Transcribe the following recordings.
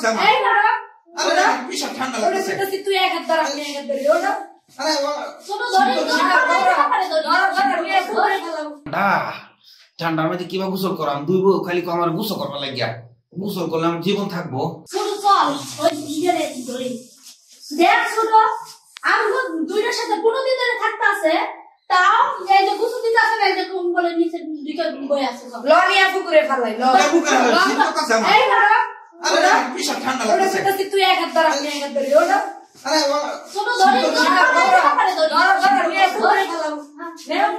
লাগতেছে আমার। এই ধরো আরে বিশাল ঠান্ডা লাগতেছে। ওটা তুই এক হাত ধর আপনি এক হাত ধরে ওটা আরে ছোট ধরে ঠান্ডার মধ্যে কিবা গোসল করাম, দুই বউ খালি আমার গোসল করবার লাগিয়া, গোসল করলে আমার জীবন থাকবো। ছোট চল ওই ইগরে ধরে দেখ ছোট আমগো দুইটার সাথে 15 দিন ধরে থাকতে আছে, তাও এই যে গোসল দিতে আছে না, এই যে কোন বলে নিচে দুইটা বই আছে সব লমিয়া পুকুরে ফেলাই পুকুরে ফেলাই শীত করতেছে আমার। এই ধরো আরে বিশাল ঠান্ডা লাগতেছে। ওটা তুই এক হাত ধর আপনি এক হাত ধরে ওটা আরে ছোট ধরে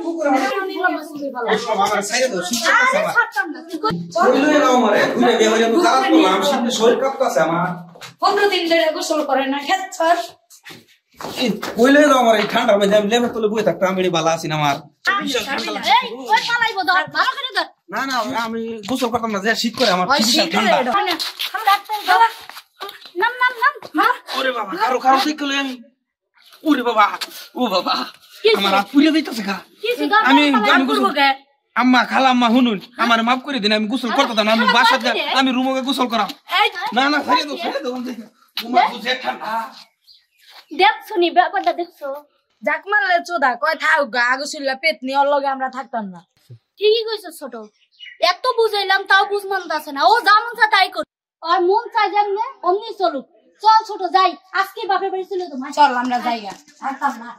পুকুরে আমার সাইডে দাও, শীত করতেছে আমার। কইলই নাও আমারে, ঘুরে বেহরে তো কাজ করলাম, শীতে শরীর কাঁপতাছে আমার। 15 দিন ধরে গোসল করে না খেত ছাড়। কইলই নাও আমারে, ঠান্ডার মধ্যে আমি লেবে তলে বই থাকতাম, আমি ভালো আছি না আমার। বিশাল ঠান্ডা লাগছে। এই ওই পালাইবো ধর ভালো করে ধর। না না আমি গোসল করতাম না, যে শীত করে আমার বিশাল ঠান্ডা। নাম নাম নাম ওরে বাবা কারো কারো দেখলে আমি, ওরে বাবা, ও বাবা আমার হাত পুড়ে যাইতেছে গা। আমি গোসল আম্মা খালা আম্মা শুনুন আমার মাফ করে দিন, আমি গোসল করতাম না, আমি বাসাত আমি রুমে গোসল করাম। না না ছেড়ে দাও ছেড়ে দাও, তোমার বুঝে ঠান্ডা। দেখছো নি ব্যাপারটা দেখছো? যাক মারলে চোদা কয় থাক গা আগসুল্লা পেতনি ওর লগে আমরা থাকতাম না। ঠিকই কইছো ছোট, এত বুঝাইলাম তাও বুঝ মানতাছে না, ও যেমন চা তাই কর, আর মন চায় যেমনে অমনি চলুক। চল ছোট যাই, আজকে বাপের বাড়ি চলে তো চল আমরা জায়গা থাকতাম না।